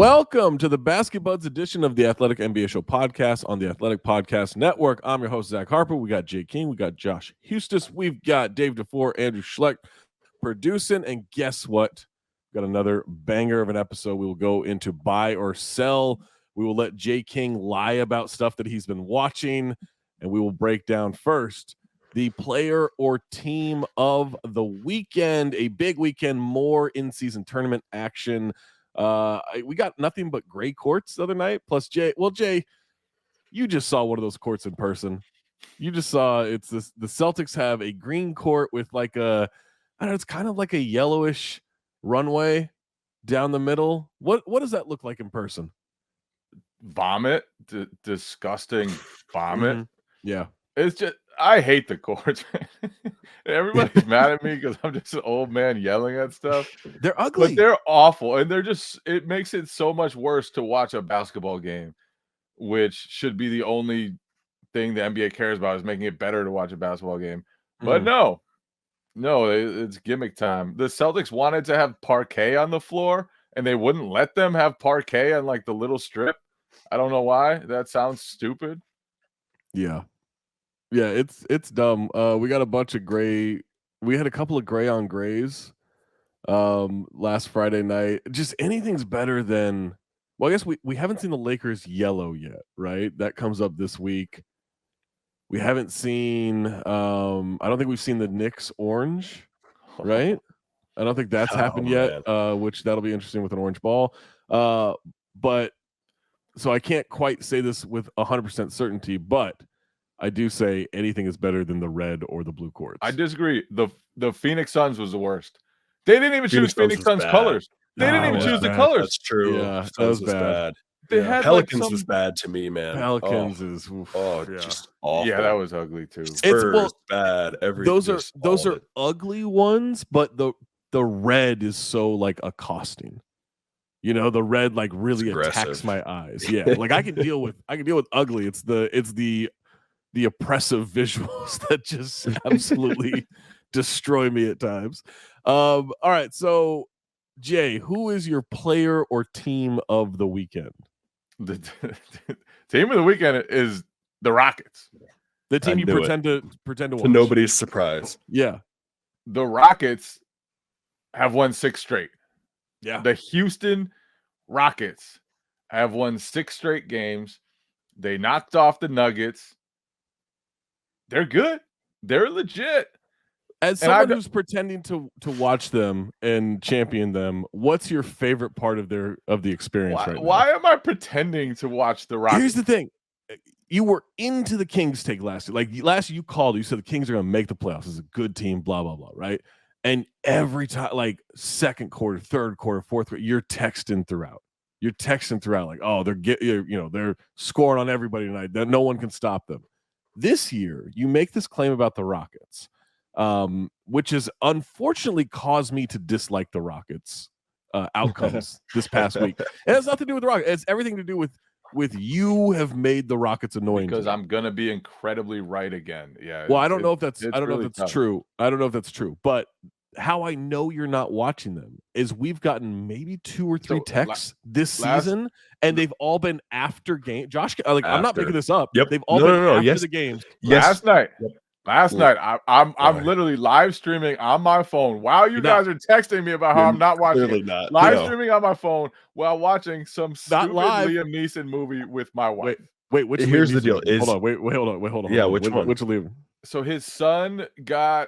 Welcome to the BasketBuds edition of the Athletic NBA Show podcast on the Athletic Podcast Network. I'm your host, Zach Harper. We got Jay King. We got Josh Hustis. We've got Dave DeFore, Andrew Schleck producing. And guess what? We've got another banger of an episode. We will go into buy or sell. We will let Jay King lie about stuff that he's been watching. And we will break down first the player or team of the weekend. A big weekend, more in-season tournament action. We got nothing but gray courts the other night. Plus, Jay, you just saw one of those courts in person. You just saw the Celtics have a green court with like it's kind of like a yellowish runway down the middle. What does that look like in person? Vomit, disgusting vomit. Mm-hmm. Yeah, it's just I hate the courts. Everybody's mad at me because I'm just an old man yelling at stuff. They're ugly, but they're awful, and it makes it so much worse to watch a basketball game, which should be the only thing the NBA cares about, is making it better to watch a basketball game. But no, it's gimmick time. The Celtics wanted to have parquet on the floor, and they wouldn't let them have parquet on like the little strip. I don't know why. That sounds stupid. Yeah, it's dumb. We got a bunch of gray. We had a couple of gray on grays last Friday night. Just anything's better than, well, I guess we haven't seen the Lakers yellow yet, right? That comes up this week. We haven't seen I don't think we've seen the Knicks orange, right? I don't think that's happened yet, which that'll be interesting with an orange ball. But so I can't quite say this with 100% certainty, but I do say anything is better than the red or the blue courts. I disagree. The Phoenix Suns was the worst. They didn't even choose Phoenix Suns colors. They didn't even choose the colors. That's true. Yeah, that was bad. They had Pelicans was bad to me, man. Pelicans is just awful. Yeah, that was ugly too. Spurs bad. Those are ugly ones, but the red is so like accosting. You know, the red like really attacks my eyes. Yeah, like I can deal with ugly. It's the oppressive visuals that just absolutely destroy me at times. All right, so Jay, who is your player or team of the weekend? The team of the weekend is the Rockets. The team you pretend to watch. To nobody's surprise. Yeah, the Rockets have won 6 straight. Yeah, the Houston Rockets have won 6 straight games. They knocked off the Nuggets. They're good. They're legit. As someone who's pretending to watch them and champion them, what's your favorite part of the experience right now? Why am I pretending to watch the Rockets? Here's the thing. You were into the Kings take last year. Like last year you called, you said the Kings are going to make the playoffs. It's a good team, blah, blah, blah, right? And every time, like second quarter, third quarter, fourth quarter, you're texting throughout. Like, oh, they're scoring on everybody tonight. No one can stop them. This year, you make this claim about the Rockets, which has unfortunately caused me to dislike the Rockets outcomes this past week. It has nothing to do with the Rockets. It's everything to do with you have made the Rockets annoying. Because I'm gonna be incredibly right again. Yeah. Well, I don't know if that's true. I don't know if that's true. But how I know you're not watching them is we've gotten maybe 2 or 3 texts this season, and they've all been after game. Josh, I'm not making this up. Yep. They've all been after the games. Last night. Last night, I'm literally live streaming on my phone while you guys are texting me about how I'm not watching. Live streaming on my phone while watching some stupid Liam Neeson movie with my wife. Wait, which here's the deal. Hold on. Yeah, which one? Which Liam? So his son got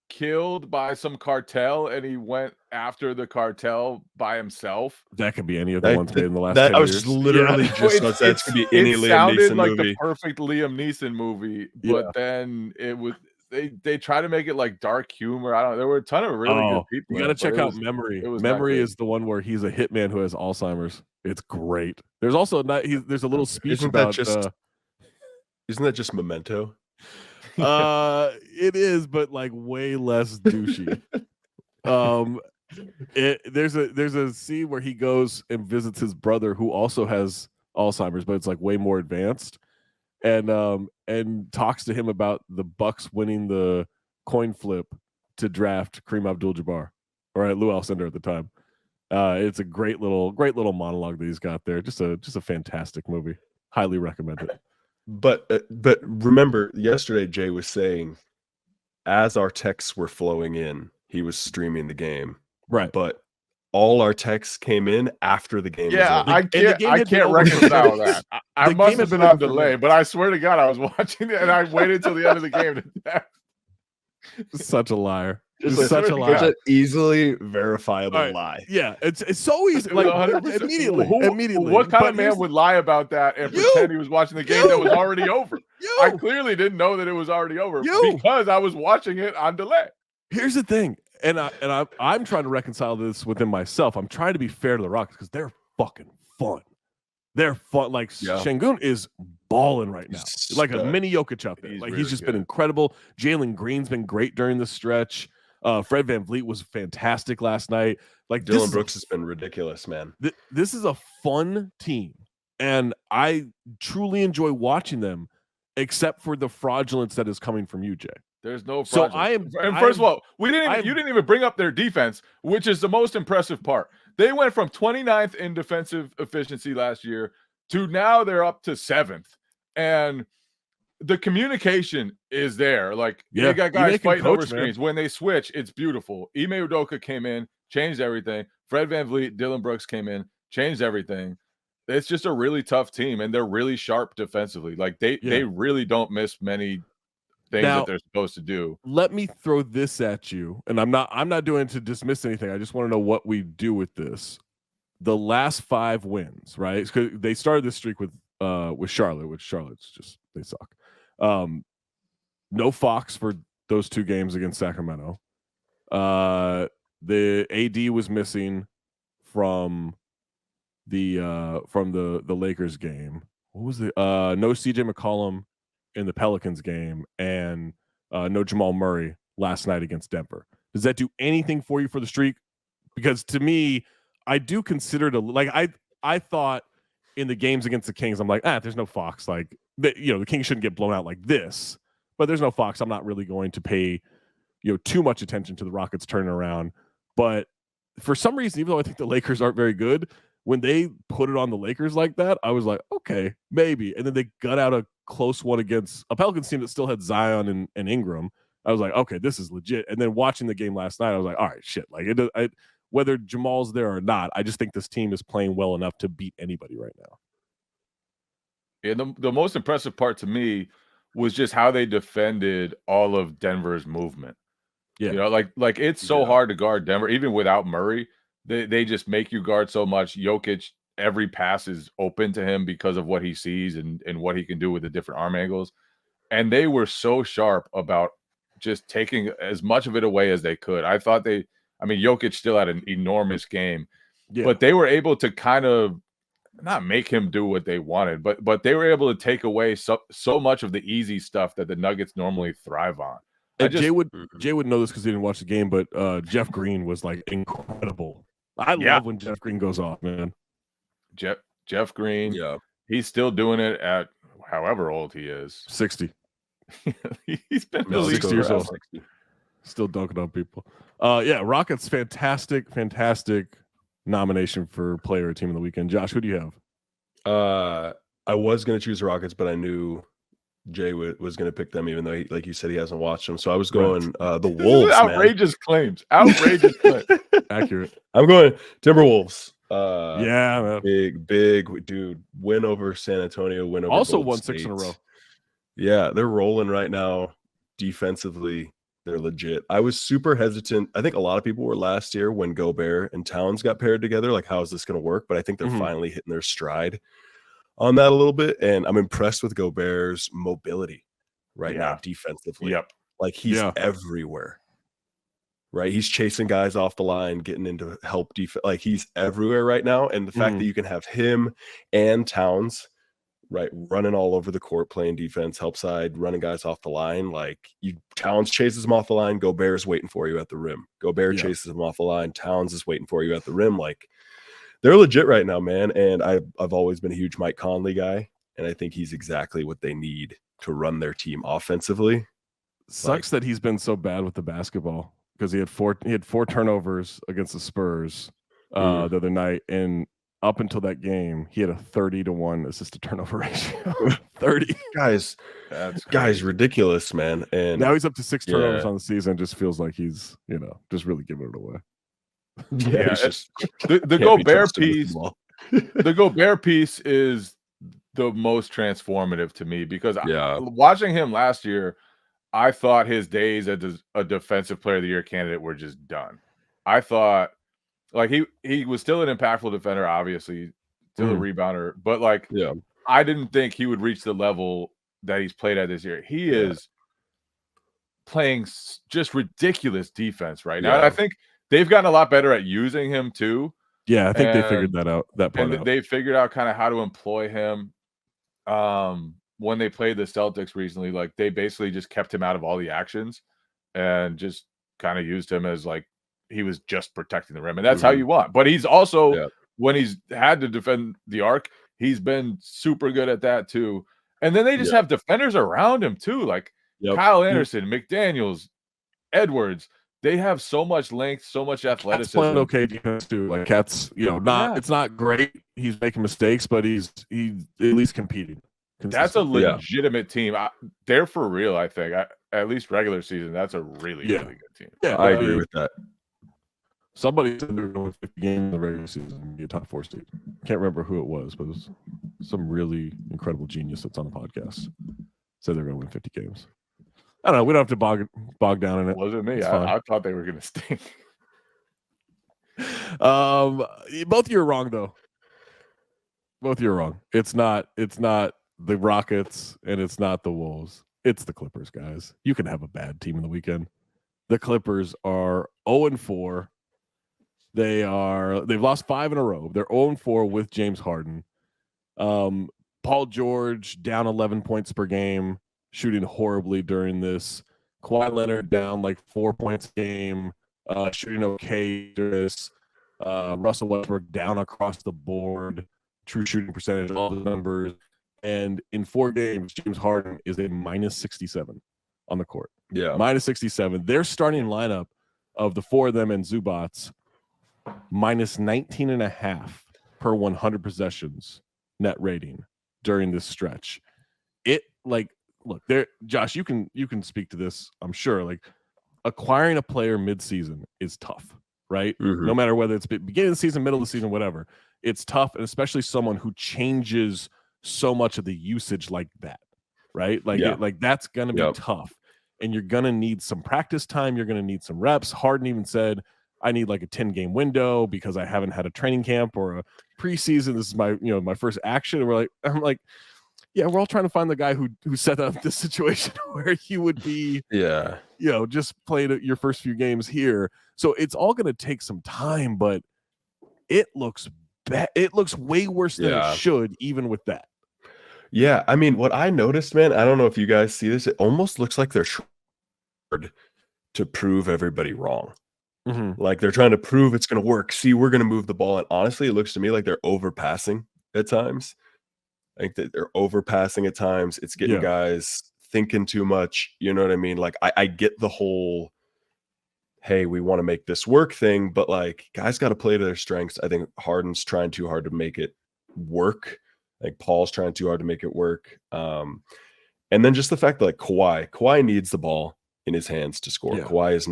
killed by some cartel, and he went after the cartel by himself. That could be any of the ones made in the last 10 years. I was just literally that could be any Liam Neeson movie. It sounded like the perfect Liam Neeson movie, but then it was they try to make it like dark humor. I don't know. There were a ton of really good people. You got to check out Memory. Memory is the one where he's a hitman who has Alzheimer's. It's great. There's also there's a little speech about. Isn't that just Memento? It is, but like way less douchey. There's a scene where he goes and visits his brother who also has Alzheimer's, but it's like way more advanced, and talks to him about the Bucks winning the coin flip to draft Kareem Abdul-Jabbar, or Lou Alcindor at the time. It's a great little monologue that he's got there. Just a fantastic movie. Highly recommend it. But remember, yesterday Jay was saying, as our texts were flowing in, he was streaming the game. Right. But all our texts came in after the game was over. I can't reconcile that. I must have been on delay, but I swear to God, I was watching it and I waited till the end of the game to text. Such a liar. Just such a lie. Such an easily verifiable lie. Yeah, it's so easy. Like immediately. What kind of man would lie about that and pretend he was watching the game that was already over? I clearly didn't know that it was already over because I was watching it on delay. Here's the thing, and I'm trying to reconcile this within myself. I'm trying to be fair to the Rockets because they're fucking fun. They're fun. Like Şengün is balling right now, like a mini Jokic out there. He's just been incredible. Jalen Green's been great during the stretch. Fred VanVleet was fantastic last night. Like Dylan Brooks has been ridiculous, man. This is a fun team, and I truly enjoy watching them, except for the fraudulence that is coming from you, Jay. There's no fraudulence. First of all, you didn't even bring up their defense, which is the most impressive part. They went from 29th in defensive efficiency last year to now they're up to 7th, and the communication is there. Like they got guys fighting over screens. When they switch, it's beautiful. Ime Udoka came in, changed everything. Fred VanVleet, Dylan Brooks came in, changed everything. It's just a really tough team, and they're really sharp defensively. Like they really don't miss many things that they're supposed to do. Let me throw this at you, and I'm not doing it to dismiss anything. I just want to know what we do with this. The last 5 wins, right? Because they started this streak with Charlotte, which Charlotte's just they suck. No Fox for those 2 games against Sacramento. The AD was missing from the Lakers game. What was the no CJ McCollum in the Pelicans game, and no Jamal Murray last night against Denver. Does that do anything for you for the streak? Because to me, I do consider it I thought in the games against the Kings, I'm like, there's no Fox. Like the Kings shouldn't get blown out like this, but there's no Fox. I'm not really going to pay too much attention to the Rockets turning around. But for some reason, even though I think the Lakers aren't very good, when they put it on the Lakers like that, I was like, okay, maybe. And then they got out a close one against a Pelicans team that still had Zion and Ingram. I was like, okay, this is legit. And then watching the game last night, I was like, all right, shit. Like whether Jamal's there or not, I just think this team is playing well enough to beat anybody right now. Yeah, the most impressive part to me was just how they defended all of Denver's movement. Yeah, like it's so hard to guard Denver, even without Murray. They just make you guard so much. Jokic, every pass is open to him because of what he sees and what he can do with the different arm angles. And they were so sharp about just taking as much of it away as they could. I thought Jokic still had an enormous game, but they were able to kind of not make him do what they wanted, but they were able to take away so much of the easy stuff that the Nuggets normally thrive on. Jay would know this because he didn't watch the game, but Jeff Green was like incredible. I love when Jeff Green goes off, man. Jeff Green, he's still doing it at however old he is. 60. He's been 60 years old. Still dunking on people. Rockets, fantastic nomination for player or team of the weekend. Josh, who do you have? I was going to choose the Rockets, but I knew Jay was going to pick them, even though, like you said, he hasn't watched them. So I was going the Wolves. Outrageous claims. Outrageous claims. Accurate. I'm going Timberwolves. Man. Big dude. Win over San Antonio. Win over also Golden won State. 6 in a row. Yeah, they're rolling right now. Defensively, they're legit. I was super hesitant. I think a lot of people were last year when Gobert and Towns got paired together. Like, how is this going to work? But I think they're finally hitting their stride on that a little bit. And I'm impressed with Gobert's mobility right now defensively. Yep. Like, he's everywhere. Right? He's chasing guys off the line, getting into help defense. Like, he's everywhere right now. And the fact that you can have him and Towns, right, running all over the court, playing defense, help side, running guys off the line. Like, Towns chases him off the line. Gobert's waiting for you at the rim. Gobert chases him off the line. Towns is waiting for you at the rim. Like, they're legit right now, man. And I've always been a huge Mike Conley guy, and I think he's exactly what they need to run their team offensively. Sucks that he's been so bad with the basketball because he had four turnovers against the Spurs. the other night, and up until that game, he had a 30-1 assist to turnover ratio. 30. Guys, That's guys, crazy. ridiculous, man. And Now he's up to 6 turnovers Yeah. on the season. Just feels like he's, just really giving it away. Yeah, he's just The can't be Gobert trusted with the piece, ball. the Gobert piece is the most transformative to me because Yeah. watching him last year, I thought his days as a defensive player of the year candidate were just done. I thought like he was still an impactful defender, obviously, still a rebounder, but like Yeah. I didn't think he would reach the level that he's played at this year. He is playing just ridiculous defense right now. And I Yeah. think they've gotten a lot better at using him too. Yeah, I think they figured And- that out. That part And out. they figured out kind of how to employ him. When they played the Celtics recently, like they basically just kept him out of all the actions and just kind of used him as like he was just protecting the rim. And that's how you want. But he's also, when he's had to defend the arc, he's been super good at that too. And then they just have defenders around him too, like Kyle Anderson, McDaniels, Edwards. They have so much length, so much Cat's athleticism. playing okay defense too. Like Cat's, it's not great. He's making mistakes, but he's at least competing. That's a consistently. legitimate team. They're for real, I think. At least regular season, that's a really, really good team. Yeah, I agree with that. Somebody said they were going to win 50 games in the regular season and be a top 4 seed. Can't remember who it was, but it was some really incredible genius that's on the podcast. Said they're going to win 50 games. I don't know. We don't have to bog down in it. Wasn't me. It's fine. I thought they were going to stink. Both of you are wrong, though. Both of you are wrong. It's not the Rockets and it's not the Wolves. It's the Clippers, guys. You can have a bad team in the weekend. The Clippers are 0-4. They've lost 5 in a row. They're 0-4 with James Harden. Paul George down 11 points per game, shooting horribly during this. Kawhi Leonard down like 4 points a game, shooting okay during this. Russell Westbrook down across the board, true shooting percentage, all the numbers. And in 4 games, James Harden is a minus 67 on the court. Yeah. Minus 67. Their starting lineup of the 4 of them and Zubats, minus 19.5 per 100 possessions net rating during this stretch. Look, there, Josh, you can speak to this, I'm sure. Like, acquiring a player mid-season is tough, right? No matter whether it's beginning of the season, middle of the season, whatever. It's tough, and especially someone who changes so much of the usage like that, right? Like, that's going to be tough. And you're going to need some practice time. You're going to need some reps. Harden even said, I need like a 10-game window because I haven't had a training camp or a preseason. This is my first action. And I'm like, yeah, we're all trying to find the guy who set up this situation where he would be, just played your first few games here. So it's all going to take some time, but it looks it looks way worse than it should, even with that. Yeah, I mean, what I noticed, man, I don't know if you guys see this. It almost looks like they're trying to prove everybody wrong. Like they're trying to prove it's going to work. See, we're going to move the ball. And honestly, it looks to me like they're overpassing at times. I think that they're overpassing at times. It's getting guys thinking too much. You know what I mean? Like I get the whole, hey, we want to make this work thing, but like guys got to play to their strengths. I think Harden's trying too hard to make it work. Like Paul's trying too hard to make it work. And then just the fact that like Kawhi needs the ball in his hands to score. Kawhi is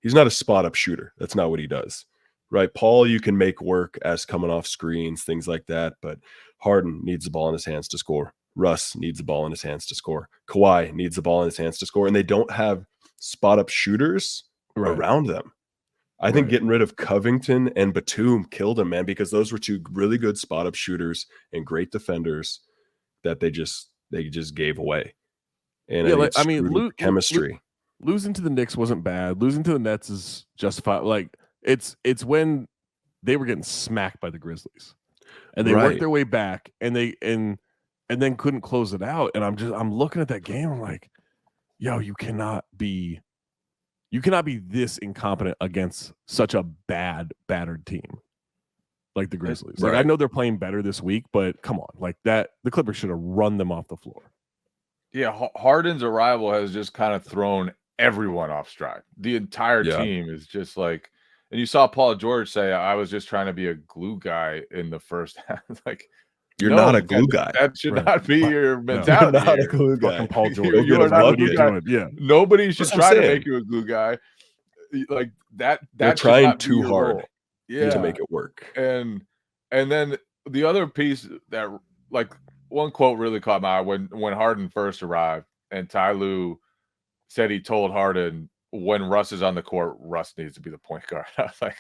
he's not a spot up shooter. That's not what he does. Right. Paul, you can make work as coming off screens, things like that. But Harden needs the ball in his hands to score. Russ needs the ball in his hands to score. Kawhi needs the ball in his hands to score. And they don't have spot up shooters around them. I think getting rid of Covington and Batum killed him, man, because those were 2 really good spot up shooters and great defenders that they just gave away. And I mean, chemistry. Losing to the Knicks wasn't bad. Losing to the Nets is justified. Like it's when they were getting smacked by the Grizzlies, and they worked their way back, and then couldn't close it out. And I'm looking at that game. I'm like, yo, you cannot be this incompetent against such a battered team like the Grizzlies. Like I know they're playing better this week, but come on, like that, the Clippers should have run them off the floor. Yeah, Harden's arrival has just kind of thrown everyone off stride. The entire team is just like And you saw Paul George say, "I was just trying to be a glue guy in the first half." Like, You're no, not a glue guy. That should Right. not be your You're mentality. not a here. glue guy. Fucking Paul George. You are get a not a glue bucket. guy. Yeah. Nobody should That's what I'm try to saying. make you a glue guy. Like that. They're That should trying not be too your hard role. Yeah, to make it work. and then the other piece that, like, one quote really caught my eye when Harden first arrived, and Ty Lue said he told Harden, when Russ is on the court, Russ needs to be the point guard. I was like,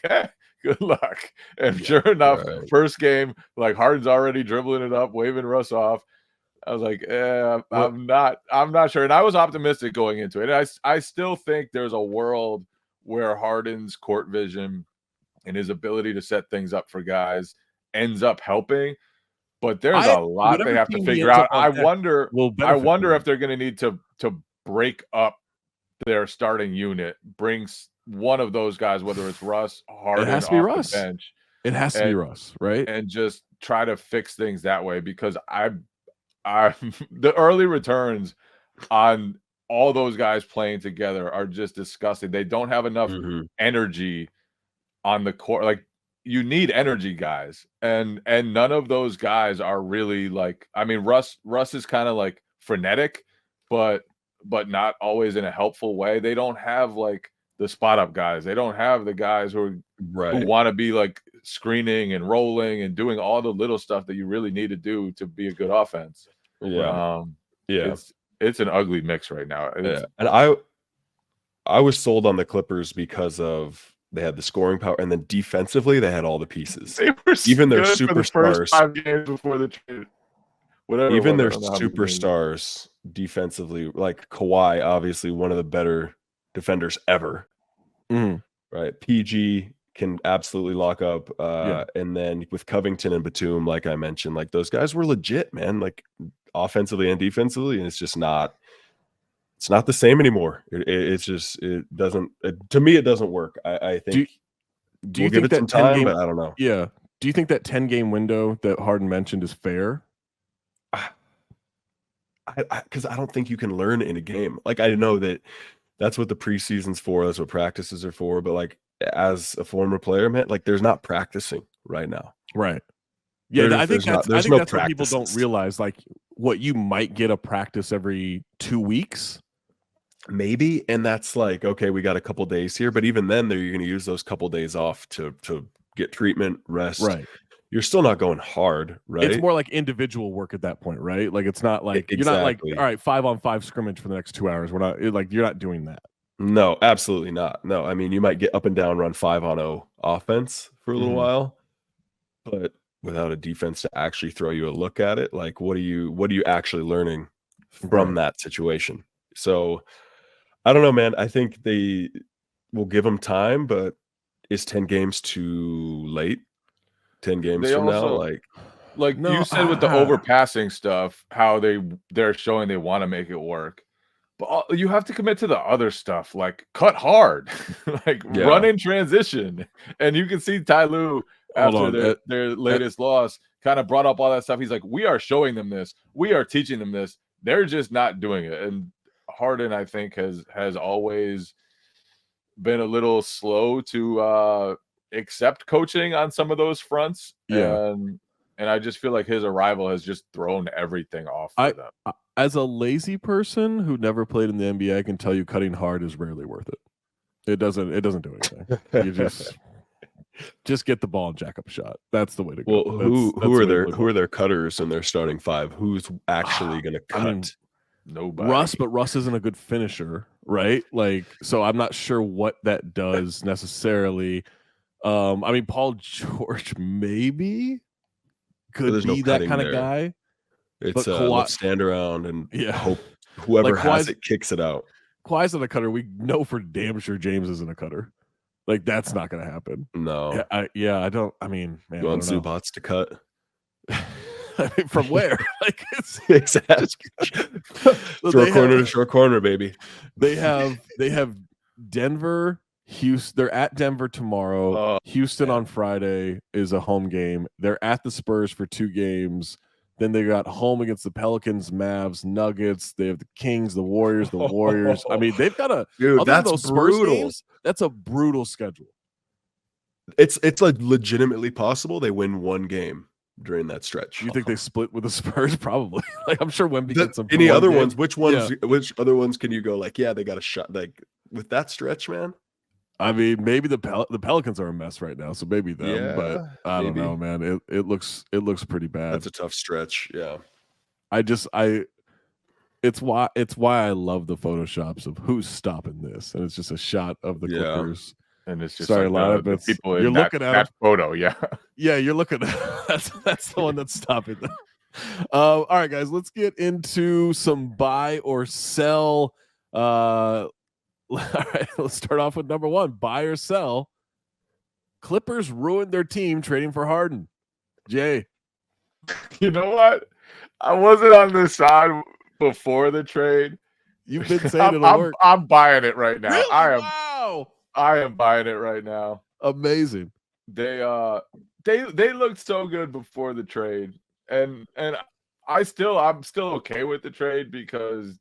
good luck. And sure enough, right. first game, like, Harden's already dribbling it up, waving Russ off. I was like, I'm not sure. And I was optimistic going into it. And I still think there's a world where Harden's court vision and his ability to set things up for guys ends up helping. But there's a lot they have to figure out. I wonder if they're going to need to break up their starting unit, brings one of those guys, whether it's Russ, Harden, It has to be off Russ. the bench, It has to be Russ, right? and just try to fix things that way, because I the early returns on all those guys playing together are just disgusting. They don't have enough energy on the court. Like, you need energy guys, and none of those guys are really, like, I mean, Russ is kind of like frenetic, but not always in a helpful way. They don't have, like, the spot up guys. They don't have the guys who want to be, like, screening and rolling and doing all the little stuff that you really need to do to be a good offense. Yeah. It's an ugly mix right now. And I was sold on the Clippers because of they had the scoring power, and then defensively they had all the pieces. They were even their good for the superstars. first 5 games before the trade. Whatever. Even their superstars defensively, like Kawhi, obviously one of the better defenders ever. Right? PG can absolutely lock up. And then with Covington and Batum, like I mentioned, like, those guys were legit, man, like, offensively and defensively, and it's just not the same anymore. It doesn't to me, it doesn't work. I think do you we'll give think it some that 10 time, game, but I don't know. Yeah. Do you think that 10-game window that Harden mentioned is fair? Because I don't think you can learn in a game. Like, I know that's what the preseason's for, that's what practices are for, but, like, as a former player, man, like, there's not practicing right now. Right. Yeah, I think that's no what people don't realize. Like, what you might get a practice every 2 weeks. Maybe, and that's like, okay, we got a couple days here, but even then, you're going to use those couple days off to get treatment, rest. Right. You're still not going hard, right? It's more like individual work at that point, right? Like, it's not like you're not like, all right, 5-on-5 scrimmage for the next 2 hours. We're not like, you're not doing that. No, absolutely not. No, I mean, you might get up and down, run 5-on-0 offense for a little while, but without a defense to actually throw you a look at it, like, what are you actually learning from that situation? So I don't know, man. I think they will give them time, but is 10 games too late? 10 games from now, like No, you said with the overpassing stuff, how they're showing they want to make it work, but you have to commit to the other stuff, like cut hard, like run in transition. And you can see Ty Lue after their latest loss kind of brought up all that stuff. He's like, we are showing them this, we are teaching them this, they're just not doing it. And Harden, I think, has always been a little slow to accept coaching on some of those fronts. And I just feel like his arrival has just thrown everything off for them. As a lazy person who never played in the NBA, I can tell you cutting hard is rarely worth it. It doesn't do anything. You just get the ball and jack up a shot. That's the way to go. Well, who are their cutters in their starting five? Who's actually going to cut? I mean, nobody. But Russ isn't a good finisher, right? Like, so I'm not sure what that does necessarily. I mean, Paul George maybe could be that kind of guy. It's let's stand around and hope whoever like has it kicks it out. Kawhi's not a cutter. We know for damn sure James isn't a cutter. Like, that's not going to happen. No. I don't. I mean, man, you want Zubats to cut? I mean, from where? Like, it's exactly. Short corner to short corner, baby. They have Denver, Houston. They're at Denver tomorrow. Houston on Friday is a home game. They're at the Spurs for 2 games. Then they got home against the Pelicans, Mavs, Nuggets. They have the Kings, the Warriors, the Warriors. I mean, they've got dude. That's those brutal. Spurs games, that's a brutal schedule. It's like legitimately possible they win one game during that stretch. You think they split with the Spurs? Probably. Like I'm sure Wemby gets some. Any one other game. ones? Which ones? Yeah. Which other ones can you go like? Yeah, they got a shot. Like with that stretch, man. I mean, maybe the Pelicans are a mess right now, so maybe them. But Yeah, I don't maybe. know, man. It looks pretty bad. That's a tough stretch. Yeah. It's why I love the photoshops of who's stopping this, and it's just a shot of the Yeah. Clippers. And it's just Sorry, like the lineup. people You're in looking at that them. photo. Yeah. Yeah, you're looking at that's the one that's stopping them. All right, guys, let's get into some buy or sell. All right, let's start off with number one: buy or sell. Clippers ruined their team trading for Harden. Jay, You know what? I wasn't on this side before the trade. you've been saying it'll work. I'm buying it right now. Really? Wow. I am buying it right now. Amazing. They looked so good before the trade, and I'm still okay with the trade because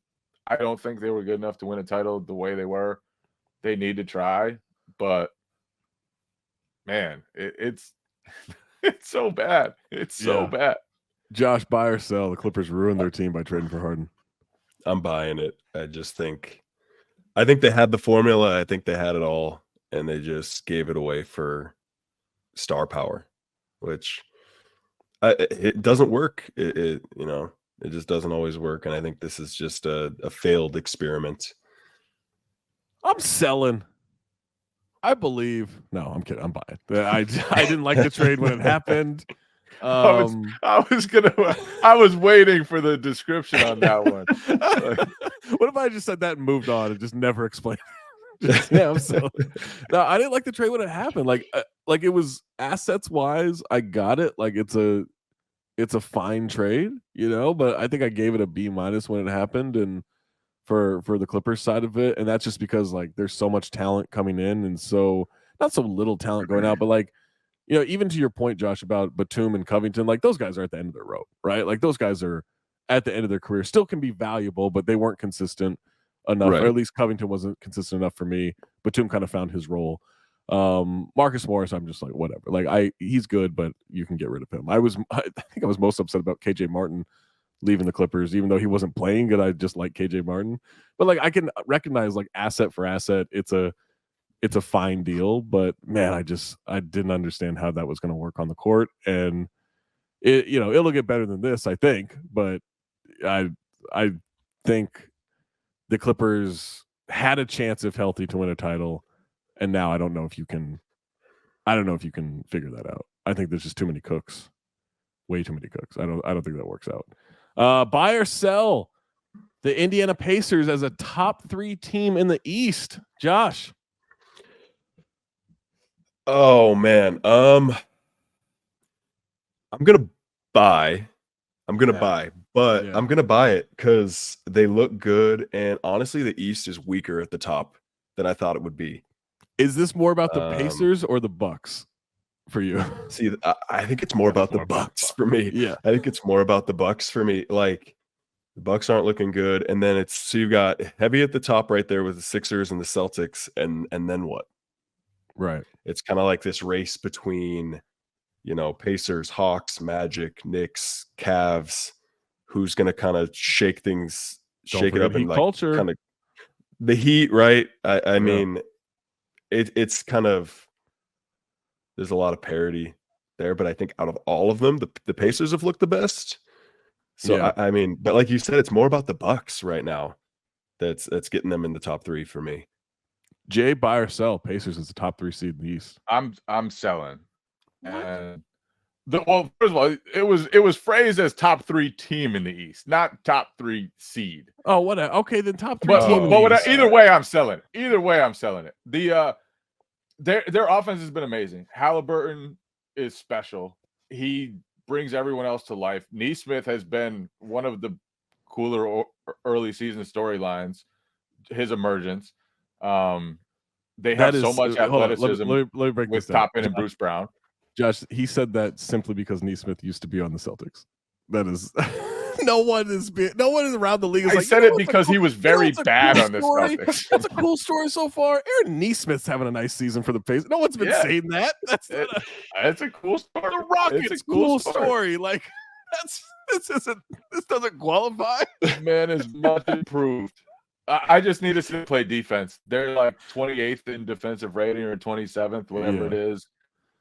I don't think they were good enough to win a title the way they were. They need to try, but man, it's it's so bad. It's so Yeah. bad. Josh, buy or sell? The Clippers ruined their team by trading for Harden. I'm buying it. I think they had the formula. I think they had it all, and they just gave it away for star power, which it doesn't work. It just doesn't always work. And I think this is just a failed experiment. I'm selling. I believe. No, I'm kidding. I'm buying. I didn't like the trade when it happened. I was waiting for the description on that one. What if I just said that and moved on and just never explained? Yeah, I'm selling. No, I didn't like the trade when it happened. Like it was assets wise, I got it. Like it's a fine trade, but I think I gave it a B- when it happened, and for the Clippers side of it, and that's just because like there's so much talent coming in, and so not so little talent going out, but like even to your point, Josh, about Batum and Covington, like those guys are at the end of their rope, right? Like those guys are at the end of their career, still can be valuable, but they weren't consistent enough, Right. or at least Covington wasn't consistent enough for me. Batum kind of found his role. Marcus Morris, I'm just like whatever. Like he's good, but you can get rid of him. I think I was most upset about KJ Martin leaving the Clippers, even though he wasn't playing good. I just like KJ Martin, but like I can recognize like asset for asset, it's a fine deal. But man, I didn't understand how that was going to work on the court, and it'll get better than this, I think. But I think the Clippers had a chance, if healthy, to win a title, and now I don't know if you can figure that out. I think there's just too many cooks, way too many cooks. I don't think that works out. Buy or sell the Indiana Pacers as a top 3 team in the East. Josh. Oh man. I'm gonna buy. But Yeah. I'm gonna buy it because they look good, and honestly, the East is weaker at the top than I thought it would be. Is this more about the Pacers or the Bucks for you? See, I think it's more about the Bucks for me. Yeah. I think it's more about the Bucks for me. Like the Bucks aren't looking good, and then so you got heavy at the top right there with the Sixers and the Celtics, and then what? Right. It's kind of like this race between, Pacers, Hawks, Magic, Knicks, Cavs. Who's going to kind of shake things, shake it up, and like culture. kind of the Heat, right? I mean, it's kind of, there's a lot of parity there, but I think out of all of them, the Pacers have looked the best. So Yeah. I mean, but like you said, it's more about the Bucks right now. That's getting them in the top 3 for me. Jay, buy or sell? Pacers is the top 3 seed in the East. I'm selling. What? And well, first of all, it was phrased as top 3 team in the East, not top 3 seed. Oh, what? Okay, then top 3 But, team. in but the East. either way, I'm selling. Either way, I'm selling it. Their offense has been amazing. Halliburton is special. He brings everyone else to life. Nesmith has been one of the cooler early season storylines. His emergence. They have so much athleticism. Let me break with this down. Toppin and Bruce Brown. Josh, he said that simply because Nesmith used to be on the Celtics. That is no one is around the league. Is I like, said you know it what's a because he was very what's a bad cool on this story? Celtics. What's a cool story so far? Aaron Nesmith's having a nice season for the Pacers. No one's been Yeah. saying that. That's not It's a cool story. the Rockets. It's a cool story. Like this doesn't qualify. The man is much improved. I just need to see him play defense. They're like 28th in defensive rating or 27th, whatever it is.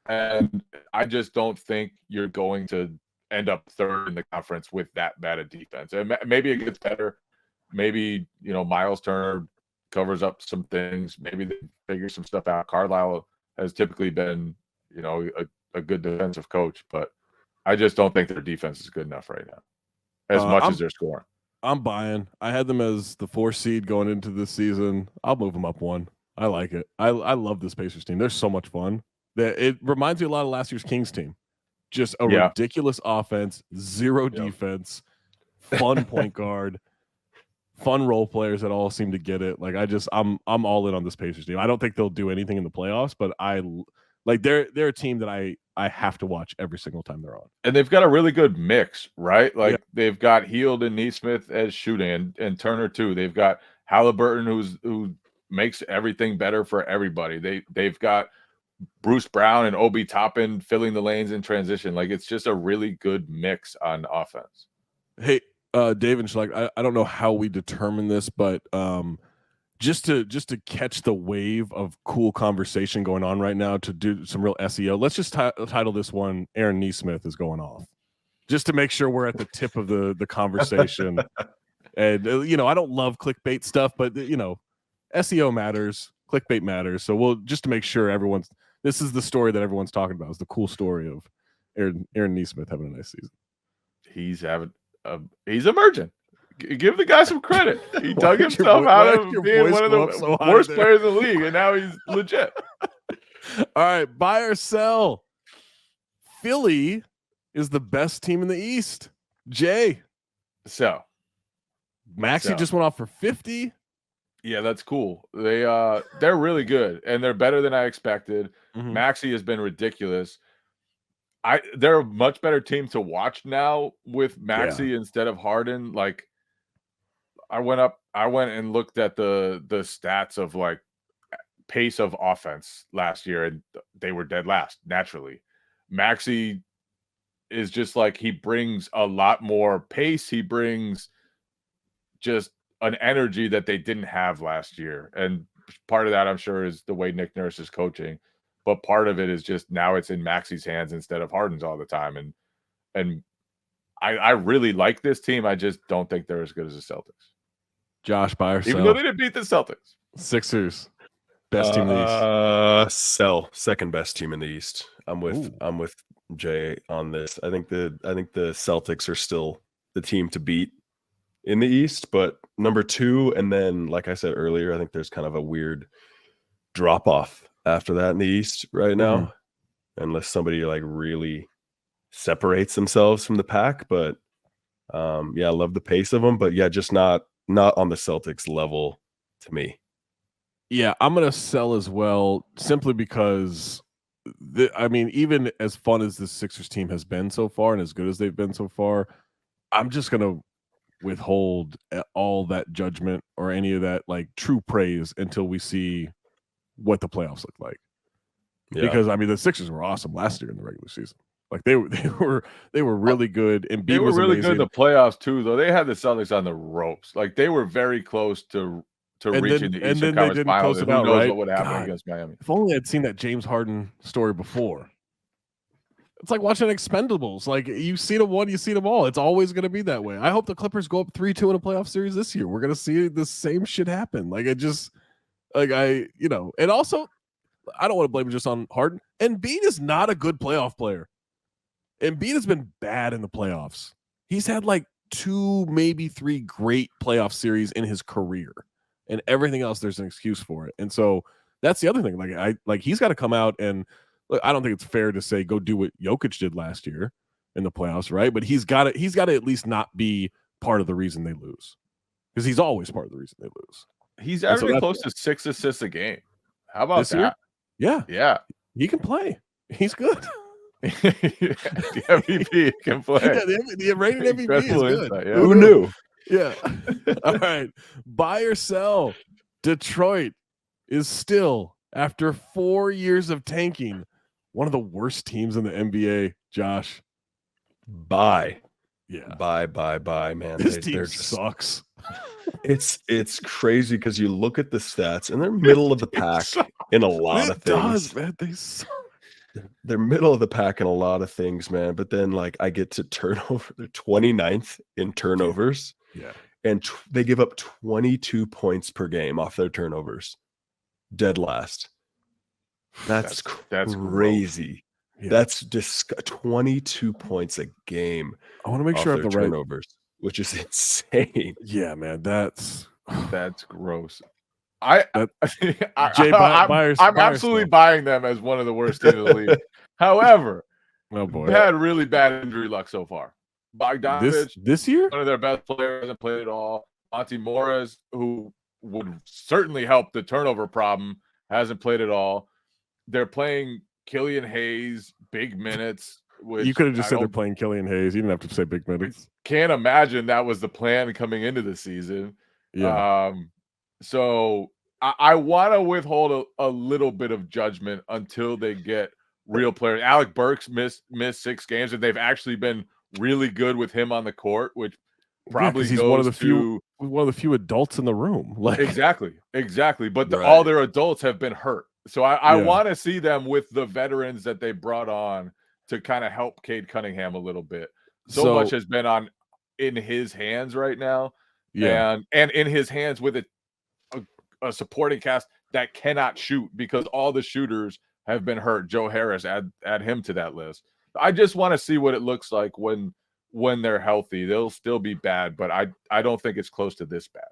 And I just don't think you're going to end up third in the conference with that bad a defense. And maybe it gets better. Maybe, Miles Turner covers up some things. Maybe they figure some stuff out. Carlisle has typically been, a good defensive coach, but I just don't think their defense is good enough right now, as much as they're scoring. I'm buying. I had them as the 4 seed going into this season. I'll move them up 1. I like it. I love this Pacers team. They're so much fun. It reminds me a lot of last year's Kings team. Just a ridiculous offense, zero defense, fun point guard, fun role players that all seem to get it. Like I'm all in on this Pacers team. I don't think they'll do anything in the playoffs, but they're a team that I have to watch every single time they're on. And they've got a really good mix, right? Like they've got Hield and Nesmith as shooting, and Turner too. They've got Halliburton who makes everything better for everybody. They've got Bruce Brown and Obi Toppin filling the lanes in transition. Like it's just a really good mix on offense. Hey, David, I don't know how we determine this, but just to catch the wave of cool conversation going on right now, to do some real SEO, let's just title this one Aaron Nesmith is going off, just to make sure we're at the tip of the conversation. And I don't love clickbait stuff, but SEO matters, clickbait matters. So we'll just to make sure this is the story that everyone's talking about, is the cool story of Aaron Nesmith having a nice season. He's emerging. Give the guy some credit. He dug himself out of being one of the worst players in the league, and now he's legit. All right, buy or sell. Philly is the best team in the East. Jay. So. Maxey just went off for 50. Yeah, that's cool. They're really good, and they're better than I expected. Mm-hmm. Maxey has been ridiculous. They're a much better team to watch now with Maxey instead of Harden. Like, I went and looked at the stats of like pace of offense last year, and they were dead last naturally. Maxey is just like, he brings a lot more pace. He brings just an energy that they didn't have last year. And part of that, I'm sure, is the way Nick Nurse is coaching. But part of it is just now it's in Maxey's hands instead of Harden's all the time. And I really like this team. I just don't think they're as good as the Celtics. Josh, buy or sell? Even though they didn't beat the Celtics. Sixers, best team in the East. Sell, second best team in the East. I'm with Jay on this. I think the Celtics are still the team to beat in the East, but number 2, and then like I said earlier, I think there's kind of a weird drop off after that in the East right now, unless somebody like really separates themselves from the pack. But I love the pace of them, but just not on the Celtics level to me. Yeah, I'm gonna sell as well, simply because even as fun as this Sixers team has been so far, and as good as they've been so far, I'm just gonna withhold all that judgment or any of that like true praise until we see what the playoffs look like. Because the Sixers were awesome last year in the regular season. Like they were really good, and they were really good in the playoffs too. Though they had the Celtics on the ropes, like they were very close to reaching the Eastern Conference Finals. Who knows what would happen against Miami? If only I'd seen that James Harden story before. It's like watching Expendables. Like, you've seen them one, you've seen them all. It's always going to be that way. I hope the Clippers go up 3-2 in a playoff series this year. We're going to see the same shit happen. Like, and also, I don't want to blame it just on Harden. Embiid is not a good playoff player. Embiid has been bad in the playoffs. He's had like 2, maybe 3 great playoff series in his career, and everything else there's an excuse for it. And so that's the other thing. Like he's got to come out and look. I don't think it's fair to say go do what Jokic did last year in the playoffs, right? But he's got to at least not be part of the reason they lose, because he's always part of the reason they lose. He's averaging close to 6 assists a game. How about this year? that? Yeah, he can play. He's good. The MVP can play. Yeah, the rated MVP Incredible is good. insight, yeah. Who knew? Yeah. All right. Buy or sell. Detroit is still, after 4 years of tanking, one of the worst teams in the NBA. Josh. Buy, Yeah. buy, man. This They're team just sucks. it's crazy because you look at the stats and they're middle of the pack in a lot of It things. does, man. They suck. They're middle of the pack in a lot of things, man. But then, like, I get to turnover. They're 29th in turnovers, Yeah. and they give up 22 points per game off their turnovers. Dead last. That's gross. crazy. Yeah. That's 22 points a game I want to make off sure I have their the right. turnovers, which is insane. Yeah, man. That's gross. I'm buy or absolutely sell? buying them as one of the worst teams in the league. However, Oh boy. they've had really bad injury luck so far. Bogdanovich, This year? one of their best players, hasn't played at all. Monty Morris, who would certainly help the turnover problem, hasn't played at all. They're playing Killian Hayes big minutes. Which You could have just I said they're don't- playing Killian Hayes. You didn't have to say big minutes. Can't imagine that was the plan coming into the season. Yeah. So I want to withhold a little bit of judgment until they get real players. Alec Burks missed 6 games, and they've actually been really good with him on the court, which probably 'cause he's goes one of the to few adults in the room. Like exactly. But Right. all their adults have been hurt. So I Yeah. want to see them with the veterans that they brought on to kind of help Cade Cunningham a little bit. So much has been in his hands right now. yeah. And in his hands with a supporting cast that cannot shoot because all the shooters have been hurt. Joe Harris, add him to that list. I just want to see what it looks like when they're healthy. They'll still be bad, but I don't think it's close to this bad.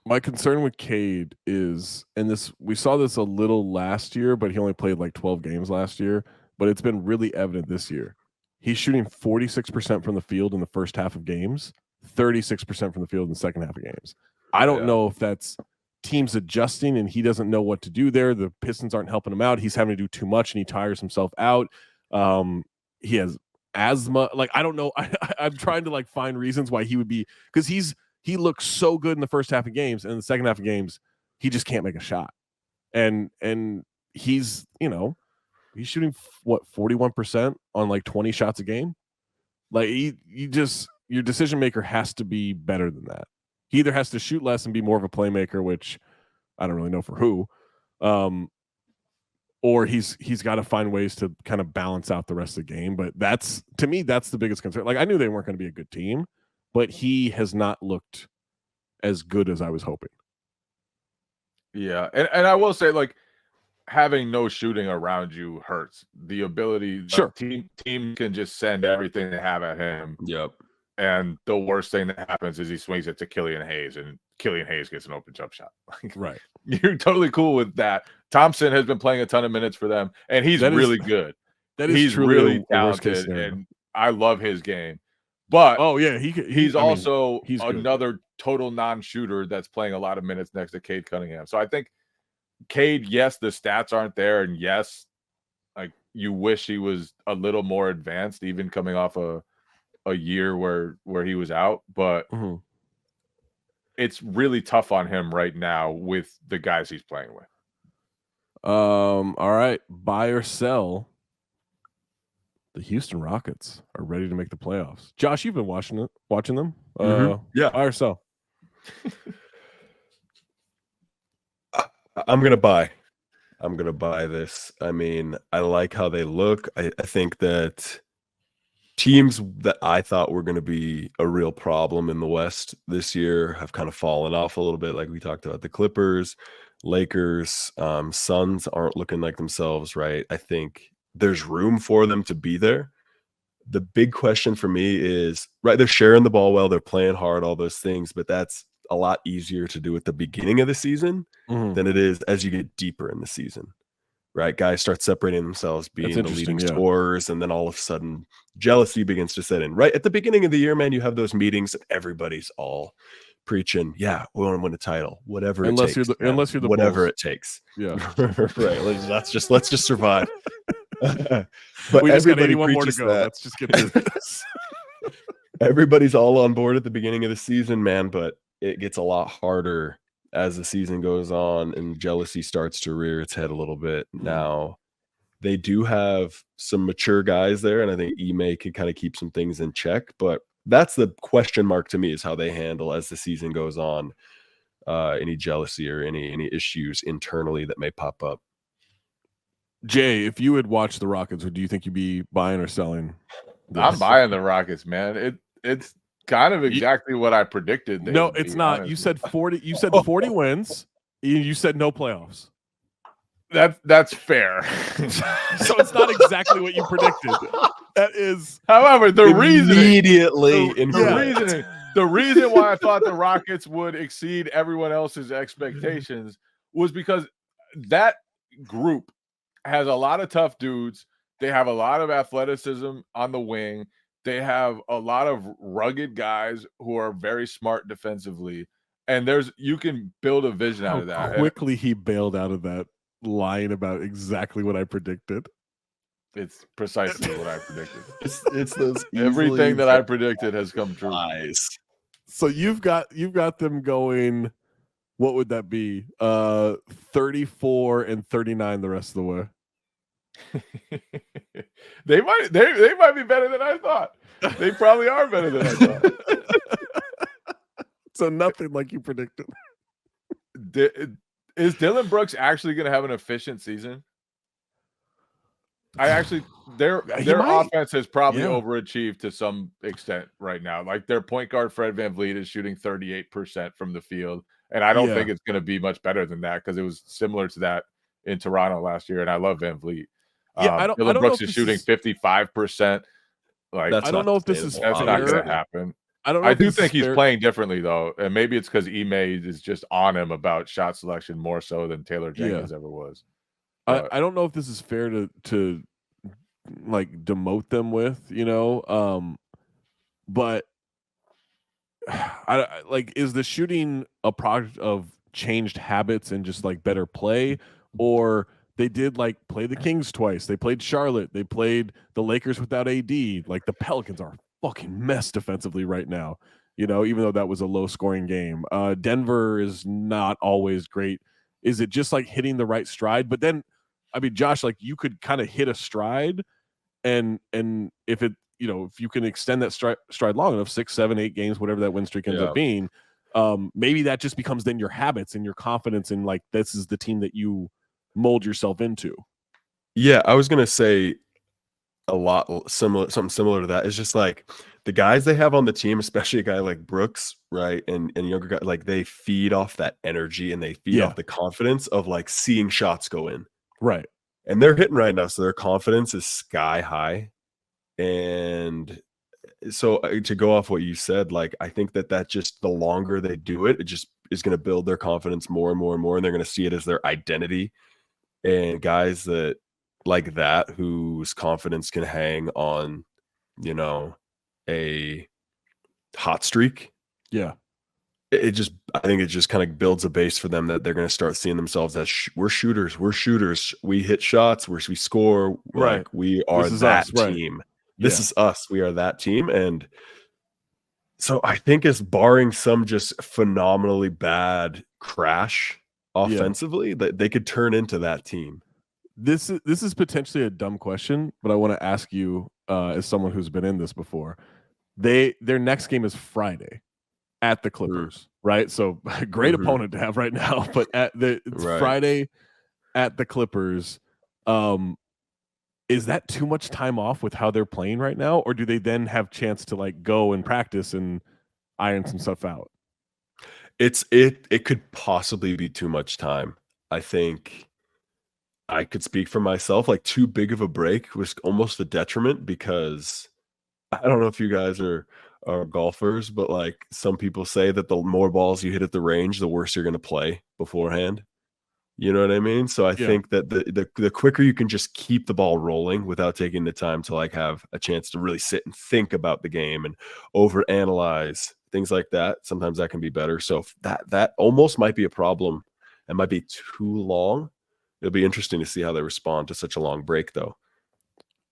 My concern with Cade is, and we saw this a little last year, but he only played like 12 games last year, but it's been really evident this year. He's shooting 46% from the field in the first half of games, 36% from the field in the second half of games. I don't know if that's teams adjusting and he doesn't know what to do there. The Pistons aren't helping him out. He's having to do too much and he tires himself out. He has asthma. Like, I don't know. I'm trying to like find reasons why he would be, because he looks so good in the first half of games, and in the second half of games, he just can't make a shot. And he's, he's shooting 41% on like 20 shots a game. Like your decision maker has to be better than that. He either has to shoot less and be more of a playmaker, which I don't really know for who, or he's got to find ways to kind of balance out the rest of the game. But to me, that's the biggest concern. Like, I knew they weren't going to be a good team, but he has not looked as good as I was hoping. Yeah, and I will say, like, having no shooting around you hurts. The ability, Sure, team can just send everything they have at him. Yep. And the worst thing that happens is he swings it to Killian Hayes, and Killian Hayes gets an open jump shot. right. You're totally cool with that. Thompson has been playing a ton of minutes for them, and he's really good. He's really talented, and I love his game. But he's also another total non-shooter that's playing a lot of minutes next to Cade Cunningham. So I think Cade, yes, the stats aren't there, and yes, like, you wish he was a little more advanced, even coming off a year where he was out, but it's really tough on him right now with the guys he's playing with. All right, buy or sell. The Houston Rockets are ready to make the playoffs. Josh, you've been watching them. Yeah. Buy or sell? I'm gonna buy this. I mean, I like how they look. I think that teams that I thought were going to be a real problem in the West this year have kind of fallen off a little bit. Like we talked about, the Clippers, Lakers, Suns aren't looking like themselves, right? I think there's room for them to be there. The big question for me is, right, they're sharing the ball well, they're playing hard, all those things, but that's a lot easier to do at the beginning of the season than it is as you get deeper in the season. Right, guys start separating themselves, being the leading scorers, and then all of a sudden jealousy begins to set in. Right at the beginning of the year, man, you have those meetings and everybody's all preaching, "Yeah, we want to win a title, whatever it takes." Unless you're the whatever Bulls. it takes. Yeah, right. Let's just survive. But We just got everybody 81 more to preaches go. that. Let's just get through this. Everybody's all on board at the beginning of the season, man, but it gets a lot harder as the season goes on and jealousy starts to rear its head a little bit. Now, they do have some mature guys there, and I think Ime can kind of keep some things in check, but that's the question mark to me, is how they handle as the season goes on, any jealousy or any issues internally that may pop up. Jay, if you had watched the Rockets, do you think you'd be buying or selling? I'm buying the Rockets, man. It's kind of exactly what I predicted. No, it's not. Honestly. You said 40. You said 40 wins. You said no playoffs. That's fair. So it's not exactly what you predicted. That is, however, the reason why I thought the Rockets would exceed everyone else's expectations was because that group has a lot of tough dudes. They have a lot of athleticism on the wing. They have a lot of rugged guys who are very smart defensively. And you can build a vision out of that. Quickly he bailed out of that, lying about exactly what I predicted. It's precisely what I predicted. It's those everything that I predicted has come true. Nice. So you've got them going. What would that be? 34 and 39 the rest of the way. They might be better than I thought. They probably are better than I thought. So nothing like you predicted. Is Dylan Brooks actually going to have an efficient season? Their offense has probably overachieved to some extent right now. Like their point guard Fred VanVleet is shooting 38% from the field, and I don't think it's going to be much better than that because it was similar to that in Toronto last year, and I love VanVleet. Dylan Brooks is shooting 55%. Like I don't know if this is that's not going to happen. I do think he's playing differently though, and maybe it's because Ime is just on him about shot selection more so than Taylor Jenkins ever was. I don't know if this is fair to like demote them with, but I like, is the shooting a product of changed habits and just like better play, or they did like play the Kings twice, they played Charlotte, they played the Lakers without AD. Like the Pelicans are a fucking mess defensively right now, even though that was a low scoring game. Denver is not always great. Is it just like hitting the right stride? But then, I mean, Josh, like you could kind of hit a stride, and if it, if you can extend that stride long enough, 6, 7, 8 games, whatever that win streak ends up being, maybe that just becomes then your habits and your confidence in like, this is the team that you mold yourself into. Yeah, I was gonna say something similar to that. It's just like the guys they have on the team, especially a guy like Brooks, right, and younger guys, like they feed off that energy and they feed off the confidence of like seeing shots go in, right, and they're hitting right now, so their confidence is sky high. And so to go off what you said, like I think that just the longer they do it, it just is going to build their confidence more and more and more, and they're going to see it as their identity. And guys that like that, whose confidence can hang on, a hot streak. Yeah. I think it just kind of builds a base for them that they're going to start seeing themselves as we're shooters. We hit shots, we score. Right. Like we are that team. Right. This is us. We are that team. And so I think it's barring some just phenomenally bad crash offensively that they could turn into that team. This is potentially a dumb question, but I want to ask you as someone who's been in this before. Their next game is Friday at the Clippers, right? So great opponent to have right now, but it's Friday at the Clippers. Is that too much time off with how they're playing right now, or do they then have chance to like go and practice and iron some stuff out? It could possibly be too much time. I think I could speak for myself. Like too big of a break was almost a detriment, because I don't know if you guys are golfers, but like some people say that the more balls you hit at the range, the worse you're going to play beforehand. You know what I mean? So I think that the quicker you can just keep the ball rolling without taking the time to like have a chance to really sit and think about the game and overanalyze things like that, sometimes that can be better. So that almost might be a problem. It might be too long. It'll be interesting to see how they respond to such a long break, though.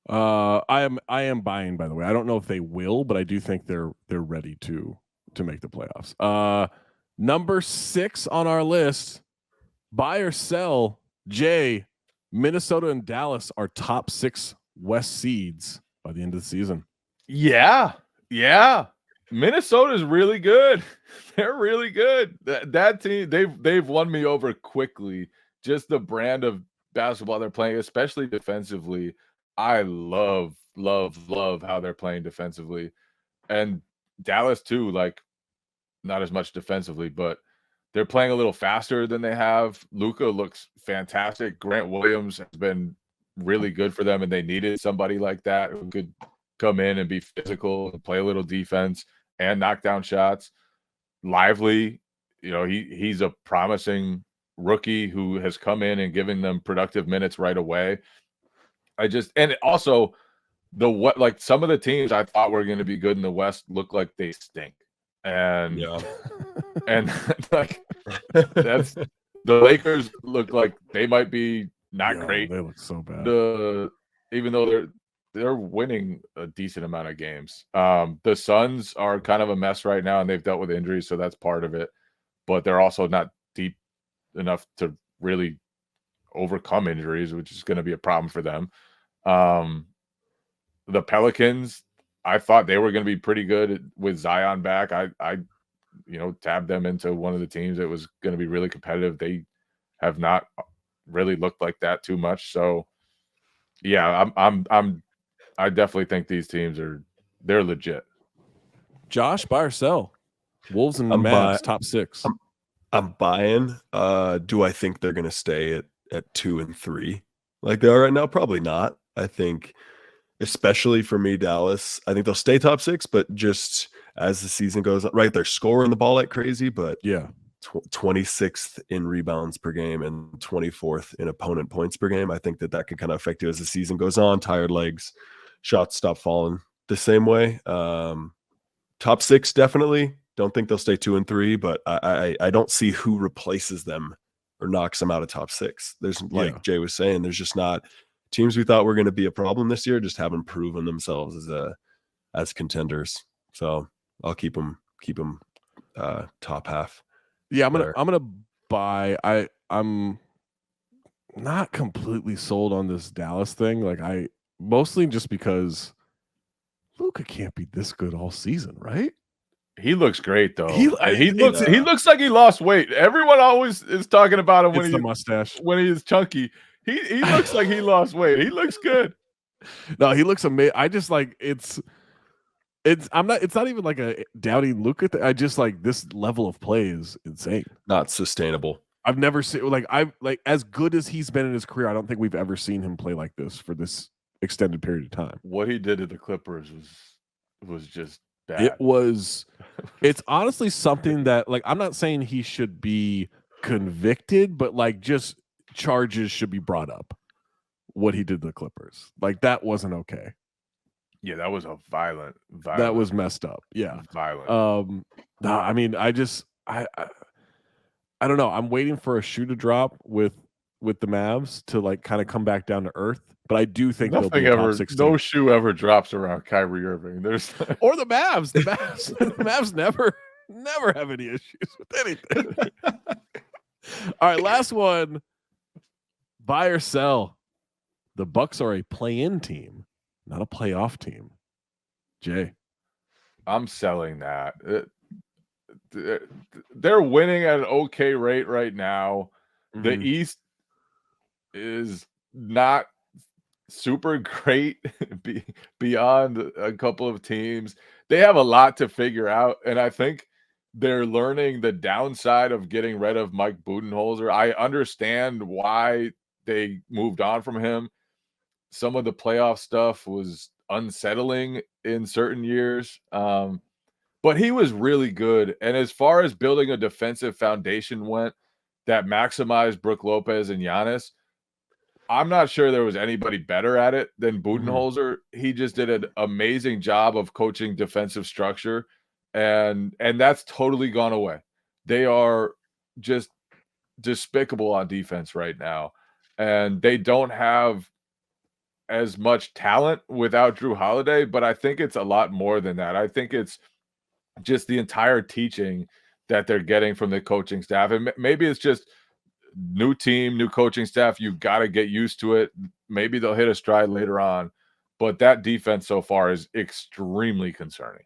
I am buying, by the way. I don't know if they will, but I do think they're ready to make the playoffs. Number 6 on our list, buy or sell. Jay, Minnesota and Dallas are top 6 West seeds by the end of the season. Yeah. Minnesota's really good. They're really good. That team, they've won me over quickly. Just the brand of basketball they're playing, especially defensively. I love how they're playing defensively. And Dallas too, like not as much defensively, but they're playing a little faster than they have. Luka looks fantastic. Grant Williams has been really good for them, and they needed somebody like that who could come in and be physical and play a little defense and knock down shots. Lively, he's a promising rookie who has come in and given them productive minutes right away. And also some of the teams I thought were going to be good in the West look like they stink. And and like that's the Lakers look like they might be not great. They look so bad. Even though they're winning a decent amount of games. The Suns are kind of a mess right now, and they've dealt with injuries, so that's part of it. But they're also not deep enough to really overcome injuries, which is going to be a problem for them. The Pelicans, I thought they were going to be pretty good with Zion back. I tabbed them into one of the teams that was going to be really competitive. They have not really looked like that too much. So, yeah, I definitely think these teams they're legit. Josh, buy or sell? Wolves and Mavs, top 6. I'm buying. Do I think they're going to stay at 2 and 3 like they are right now? Probably not. I think, especially for me, Dallas, I think they'll stay top 6, but just as the season goes on, right, they're scoring the ball like crazy, but yeah, 26th in rebounds per game and 24th in opponent points per game. I think that could kind of affect you as the season goes on. Tired legs, shots stop falling the same way. Top 6, definitely. Don't think they'll stay 2 and 3, but I don't see who replaces them or knocks them out of top 6. There's, like Jay was saying, there's just not teams we thought were going to be a problem this year just haven't proven themselves as contenders. So I'll keep them top half. Yeah, I'm gonna buy. I'm not completely sold on this Dallas thing. Like mostly just because Luka can't be this good all season, right? He looks great though. He looks like he lost weight. Everyone always is talking about him when the mustache, when he is chunky. He looks like he lost weight. He looks good. No, he looks amazing. I just like it's not even like a doubting Luka thing. I just like this level of play is insane. Not sustainable. I've never seen as good as he's been in his career. I don't think we've ever seen him play like this for this extended period of time. What he did to the Clippers was just bad. It's honestly something that, like, I'm not saying he should be convicted, but like just charges should be brought up. What he did to the Clippers, like that wasn't okay. Yeah, that was a violent. That was messed up. Yeah, violent. No, I mean, I don't know. I'm waiting for a shoe to drop with the Mavs to like kind of come back down to earth. But I do think no shoe ever drops around Kyrie Irving. There's or the Mavs. The Mavs never have any issues with anything. All right, last one. Buy or sell. The Bucks are a play-in team, not a playoff team. Jay, I'm selling that. They're winning at an okay rate right now. Mm-hmm. The East is not super great beyond a couple of teams. They have a lot to figure out, and I think they're learning the downside of getting rid of Mike Budenholzer. I understand why they moved on from him. Some of the playoff stuff was unsettling in certain years, but he was really good. And as far as building a defensive foundation went that maximized Brook Lopez and Giannis, I'm not sure there was anybody better at it than Budenholzer. He just did an amazing job of coaching defensive structure, and that's totally gone away. They are just despicable on defense right now, and they don't have as much talent without Drew Holiday, but I think it's a lot more than that. I think it's just the entire teaching that they're getting from the coaching staff. And maybe it's just new team, new coaching staff. You've got to get used to it. Maybe they'll hit a stride later on. But that defense so far is extremely concerning.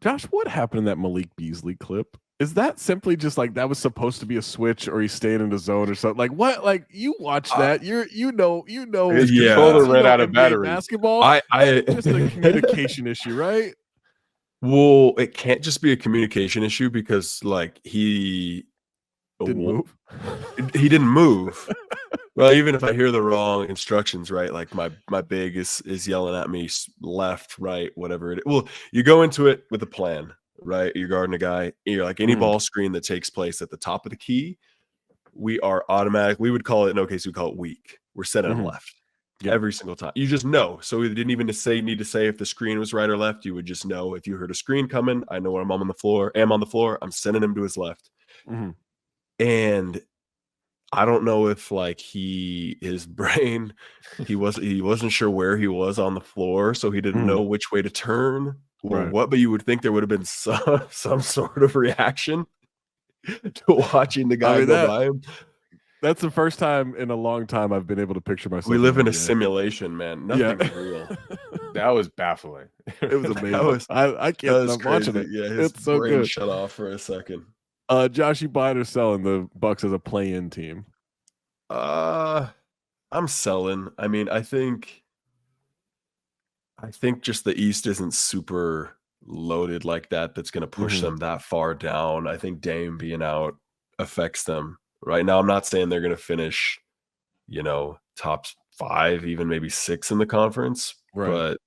Josh, what happened in that Malik Beasley clip? Is that simply just like that was supposed to be a switch, or he stayed in the zone or something? Like what? Like you watch that, you know, His Yeah. controller you ran know out of NBA battery. basketball. I It's just a communication issue, right? Well, it can't just be a communication issue because like he Didn't move. He didn't move. Well, even if I hear the wrong instructions, right? Like my big is yelling at me left, right, whatever it is. Well, you go into it with a plan, right? You're guarding a guy. You're like any ball screen that takes place at the top of the key, we are automatic. We would call it in OKC, we call it weak. We're setting them left every single time. You just know. So we didn't even need to say if the screen was right or left. You would just know if you heard a screen coming. I know when I'm on the floor. I'm sending him to his left. And I don't know if like his brain, he wasn't sure where he was on the floor, so he didn't know which way to turn or what. But you would think there would have been some sort of reaction to watching the guy go by him. That's the first time in a long time I've been able to picture myself. We live in a simulation, man. Nothing's real. That was baffling. It was amazing. I can't stop watching it. Yeah, his it's so brain good. shut off for a second. Josh, you buying or selling the Bucks as a play-in team? I'm selling. I mean, I think just the East isn't super loaded like that. That's going to push them that far down. I think Dame being out affects them right now. I'm not saying they're going to finish, top 5, even maybe 6 in the conference, but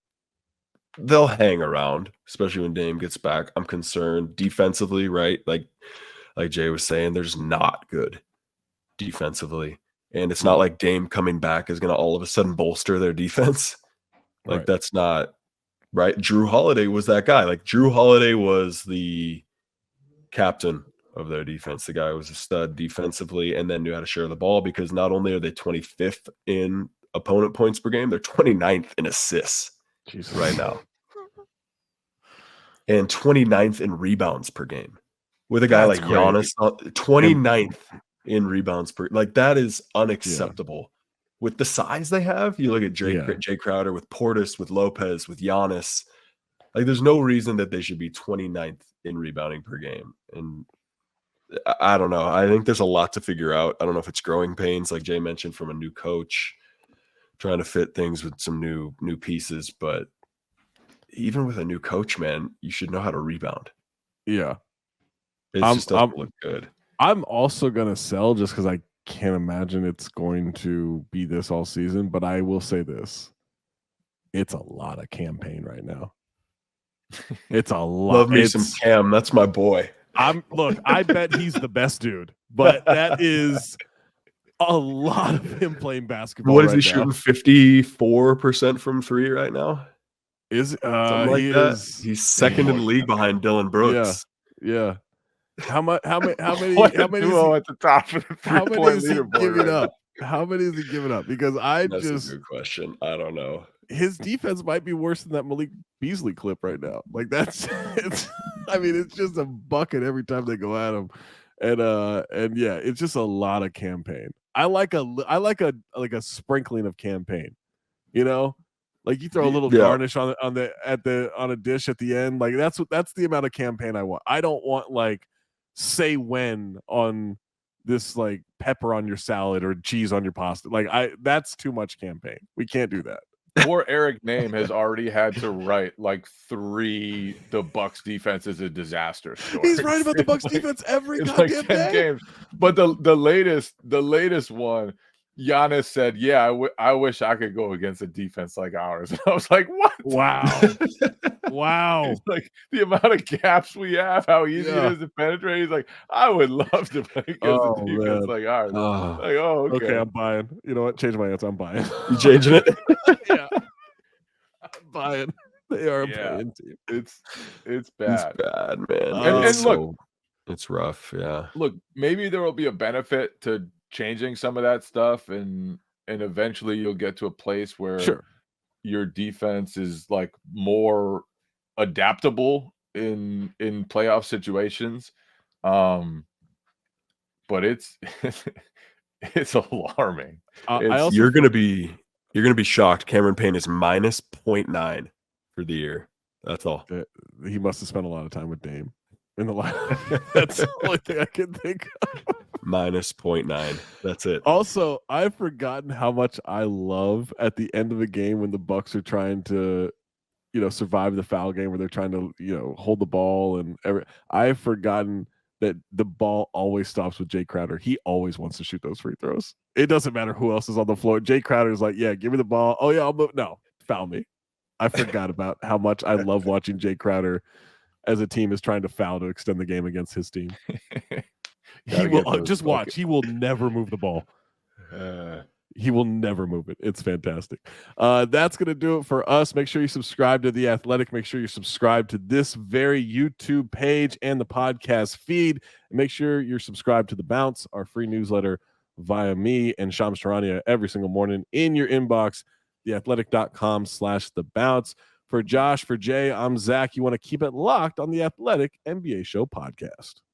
they'll hang around, especially when Dame gets back. I'm concerned defensively, right? Like Jay was saying, they're just not good defensively. And it's not like Dame coming back is going to all of a sudden bolster their defense. Like that's not right. Drew Holiday was that guy. Like Drew Holiday was the captain of their defense. The guy was a stud defensively and then knew how to share the ball, because not only are they 25th in opponent points per game, they're 29th in assists right now. And 29th in rebounds per game. With a guy like Giannis, 29th in rebounds per, like that is unacceptable. With the size they have, you look at Jay Crowder, with Portis, with Lopez, with Giannis, like there's no reason that they should be 29th in rebounding per game. And I don't know. I think there's a lot to figure out. I don't know if it's growing pains, like Jay mentioned, from a new coach, trying to fit things with some new pieces. But even with a new coach, man, you should know how to rebound. Yeah. It just doesn't look good. I'm also going to sell just because I can't imagine it's going to be this all season. But I will say this. It's a lot of campaign right now. It's a lot. Love me some Cam. That's my boy. I bet he's the best dude. But that is a lot of him playing basketball. What is he shooting? 54% from 3 right now? Is something like that? He's second in the league behind Dylan Brooks. Yeah. How many at the top of the 3-point leaderboard? How many is he giving up? Because that's a good question. I don't know. His defense might be worse than that Malik Beasley clip right now. Like it's just a bucket every time they go at him. And yeah, it's just a lot of campaign. I like a sprinkling of campaign, like you throw a little garnish on a dish at the end. Like that's the amount of campaign I want. I don't want like say when on this, like pepper on your salad or cheese on your pasta. Like that's too much campaign. We can't do that. Poor Eric Name has already had to write like 3 the Bucks defense is a disaster stories. He's right about the Bucks defense every goddamn like 10 day. games. But the latest one, Giannis said, I wish I could go against a defense like ours. And I was like, what? Wow. It's like the amount of gaps we have, how easy it is to penetrate. He's like, I would love to play against a defense like ours. Like, okay, I'm buying. You know what? Change my answer. I'm buying. You changing it? Yeah. I'm buying. They are a playing team. It's bad. It's bad, man. And look, it's rough. Yeah. Look, maybe there will be a benefit to changing some of that stuff and and eventually you'll get to a place where Sure. your defense is like more adaptable in playoff situations. But it's it's alarming. I also You're gonna be shocked. Cameron Payne is minus 0.9 for the year. That's all. he must have spent a lot of time with Dame in the last. That's the only thing I can think of. Minus 0.9. That's it. Also, I've forgotten how much I love at the end of the game when the Bucks are trying to, survive the foul game where they're trying to, hold the ball and I've forgotten that the ball always stops with Jay Crowder. He always wants to shoot those free throws. It doesn't matter who else is on the floor. Jay Crowder is like, yeah, give me the ball. Oh yeah, I'll move. No, foul me. I forgot about how much I love watching Jay Crowder as a team is trying to foul to extend the game against his team. He will just watch. He will never move the ball. He will never move it. It's fantastic. That's going to do it for us. Make sure you subscribe to The Athletic. Make sure you subscribe to this very YouTube page and the podcast feed. And make sure you're subscribed to The Bounce, our free newsletter via me and Shams Charania every single morning in your inbox, theathletic.com/The Bounce. For Josh, for Jay, I'm Zach. You want to keep it locked on The Athletic NBA Show podcast.